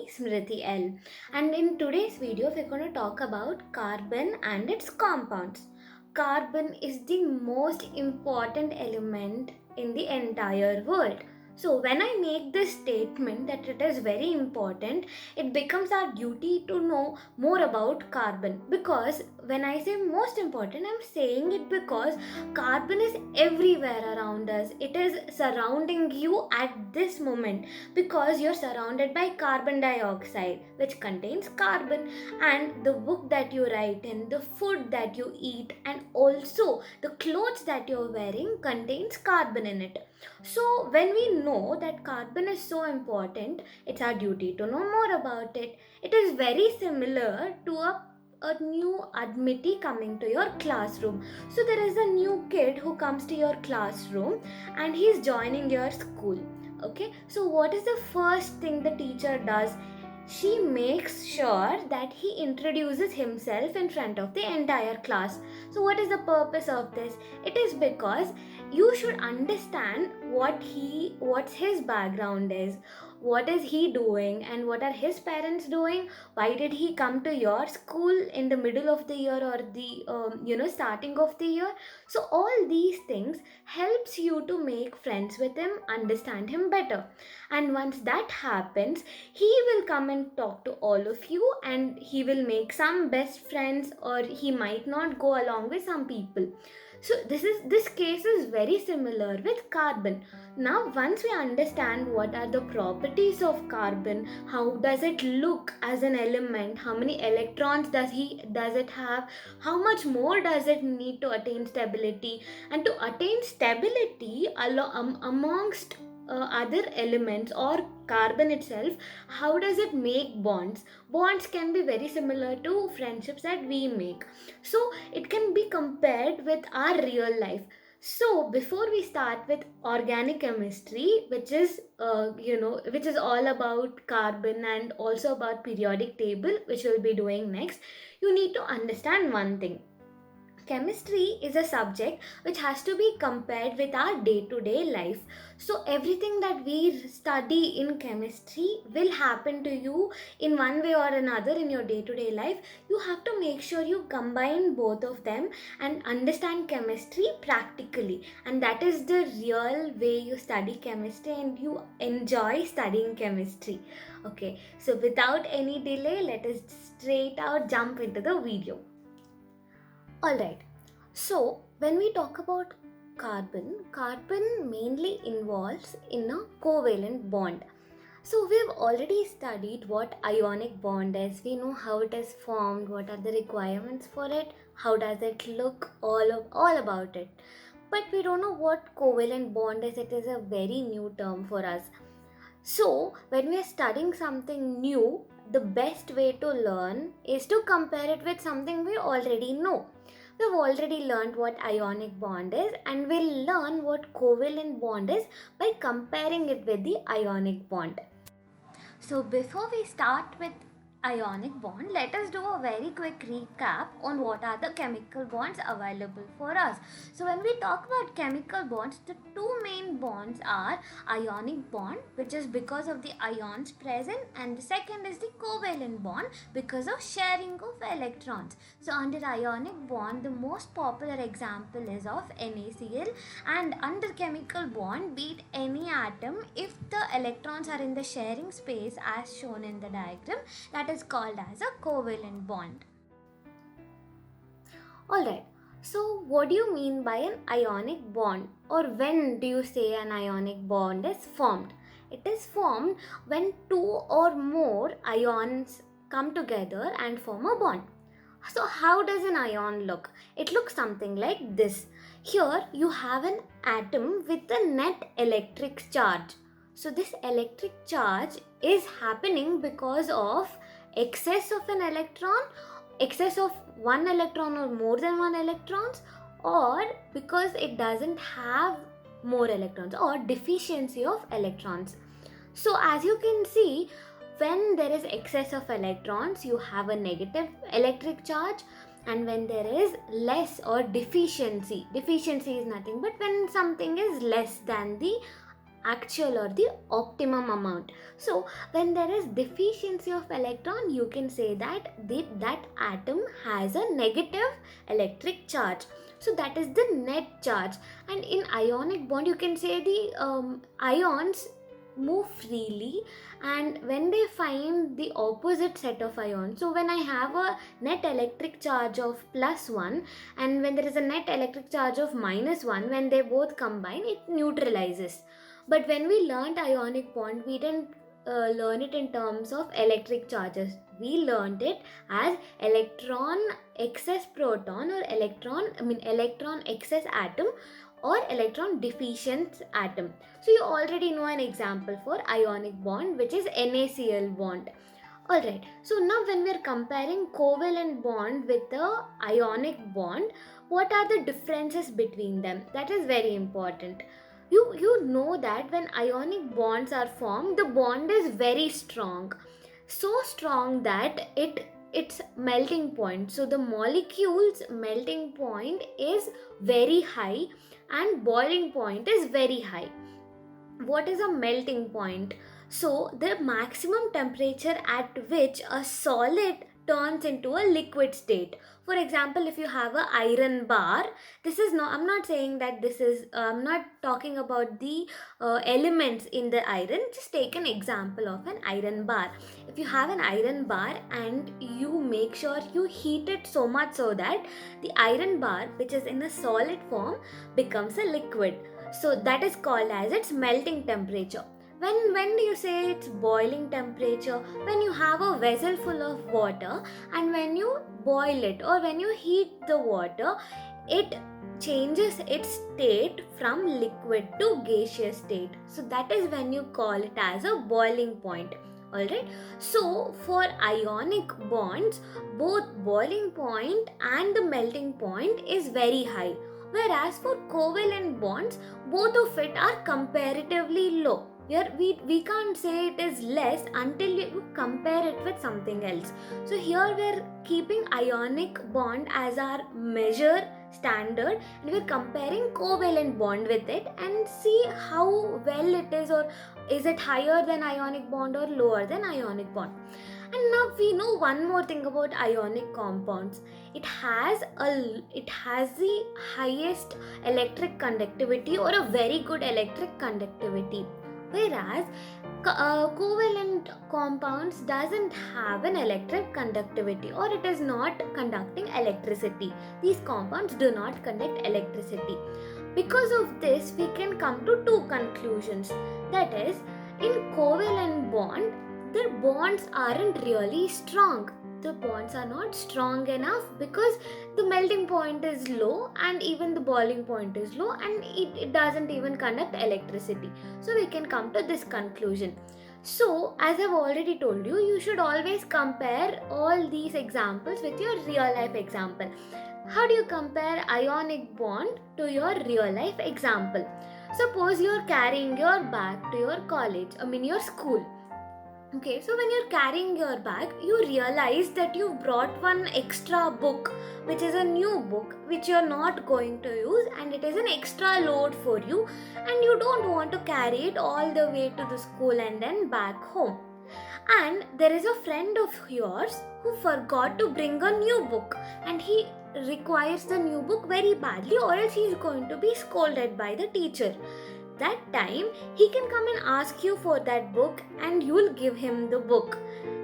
me, Smriti L. And in today's video, we're going to talk about carbon and its compounds. Carbon is the most important element in the entire world. So, when I make this statement that it is very important, it becomes our duty to know more about carbon. Because when I say most important, I'm saying it because carbon is everywhere around us. It is surrounding you at this moment because you're surrounded by carbon dioxide, which contains carbon, and the book that you write in, the food that you eat, and also the clothes that you're wearing contains carbon in it. So, when we know that carbon is so important, it's our duty to know more about it. It is very similar to a new admittee coming to your classroom. So there is a new kid who comes to your classroom and he's joining your school. Okay, so what is the first thing the teacher does? She makes sure that he introduces himself in front of the entire class. So what is the purpose of this? It is because you should understand what's his background is, what is he doing, and what are his parents doing. Why did he come to your school in the middle of the year or the starting of the year? So all these things helps you to make friends with him, understand him better. And once that happens, he will come and talk to all of you, and he will make some best friends, or he might not go along with some people. So this case is very similar with carbon. Now once we understand what are the properties of carbon, how does it look as an element, how many electrons does it have, how much more does it need to attain stability, and to attain stability amongst other elements or carbon itself, how does it make bonds? Bonds can be very similar to friendships that we make. So it can be compared with our real life. So before we start with organic chemistry, which is all about carbon and also about periodic table, which we'll be doing next, you need to understand one thing. Chemistry is a subject which has to be compared with our day-to-day life. So everything that we study in chemistry will happen to you in one way or another in your day-to-day life. You have to make sure you combine both of them and understand chemistry practically. And that is the real way you study chemistry and you enjoy studying chemistry. Okay, so without any delay, let us straight out jump into the video. Alright, so when we talk about carbon mainly involves in a covalent bond. So we've already studied what ionic bond is. We know how it is formed, what are the requirements for it, how does it look, all about it. But we don't know what covalent bond is. It is a very new term for us. So when we are studying something new, the best way to learn is to compare it with something we already know. We've already learned what ionic bond is, and we'll learn what covalent bond is by comparing it with the ionic bond. So before we start with ionic bond, let us do a very quick recap on what are the chemical bonds available for us. So when we talk about chemical bonds, the two main bonds are ionic bond, which is because of the ions present, and the second is the covalent bond because of sharing of electrons. So under ionic bond, the most popular example is of NaCl, and under chemical bond, be it any atom, if the electrons are in the sharing space as shown in the diagram, that is called as a covalent bond. Alright, so what do you mean by an ionic bond, or when do you say an ionic bond is formed? It is formed when two or more ions come together and form a bond. So how does an ion look? It looks something like this. Here you have an atom with a net electric charge. So this electric charge is happening because of excess of an electron, excess of one electron or more than one electrons, or because it doesn't have more electrons, or deficiency of electrons. So as you can see, when there is excess of electrons, you have a negative electric charge, and when there is less or deficiency is nothing but when something is less than the actual or the optimum amount. So when there is deficiency of electron, you can say that that atom has a negative electric charge. So that is the net charge. And in ionic bond, you can say the ions move freely, and when they find the opposite set of ions, so when I have a net electric charge of +1 and when there is a net electric charge of -1, when they both combine, it neutralizes. But when we learned ionic bond, we didn't learn it in terms of electric charges. We learned it as electron excess proton, or electron excess atom, or electron deficient atom. So you already know an example for ionic bond, which is NaCl bond. Alright, so now when we are comparing covalent bond with the ionic bond, what are the differences between them? That is very important. You know that when ionic bonds are formed, the bond is very strong. So strong that its melting point, so the molecule's melting point is very high and boiling point is very high. What is a melting point? So the maximum temperature at which a solid turns into a liquid state. For example, if you have a iron bar, this is not, I'm not saying that this is, I'm not talking about the elements in the iron. Just take an example of an iron bar. If you have an iron bar and you make sure you heat it so much so that the iron bar, which is in a solid form, becomes a liquid. So that is called as its melting temperature. When do you say it's boiling temperature? When you have a vessel full of water and when you boil it or when you heat the water, it changes its state from liquid to gaseous state. So that is when you call it as a boiling point. Alright, so for ionic bonds, both boiling point and the melting point is very high. Whereas for covalent bonds, both of it are comparatively low. We can't say it is less until you compare it with something else. So here we're keeping ionic bond as our measure standard and we're comparing covalent bond with it and see how well it is, or is it higher than ionic bond or lower than ionic bond. And now we know one more thing about ionic compounds. It has the highest electric conductivity, or a very good electric conductivity. Whereas covalent compounds doesn't have an electric conductivity, or it is not conducting electricity. These compounds do not conduct electricity. Because of this, we can come to two conclusions. That is, in covalent bond, the bonds aren't really strong. The bonds are not strong enough because the melting point is low and even the boiling point is low, and it doesn't even conduct electricity. So we can come to this conclusion. So as I've already told you, you should always compare all these examples with your real life example. How do you compare ionic bond to your real life example? Suppose you're carrying your bag to your college, your school. Okay, so when you're carrying your bag, you realize that you brought one extra book, which is a new book, which you're not going to use, and it is an extra load for you, and you don't want to carry it all the way to the school and then back home. And there is a friend of yours who forgot to bring a new book, and he requires the new book very badly, or else he is going to be scolded by the teacher. That time he can come and ask you for that book and you'll give him the book.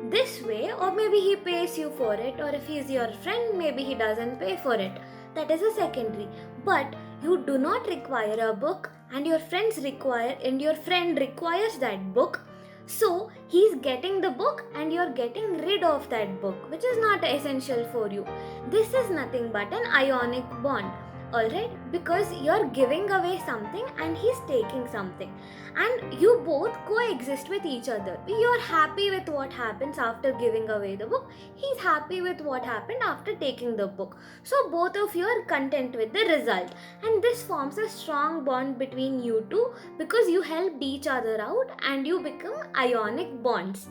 This way, or maybe he pays you for it, or if he's your friend, maybe he doesn't pay for it. That is a secondary. But you do not require a book and your friend requires that book. So he's getting the book and you're getting rid of that book, which is not essential for you. This is nothing but an ionic bond. Alright, because you're giving away something and he's taking something, and you both coexist with each other. You're happy with what happens after giving away the book, he's happy with what happened after taking the book. So both of you are content with the result, and this forms a strong bond between you two because you helped each other out and you become ionic bonds.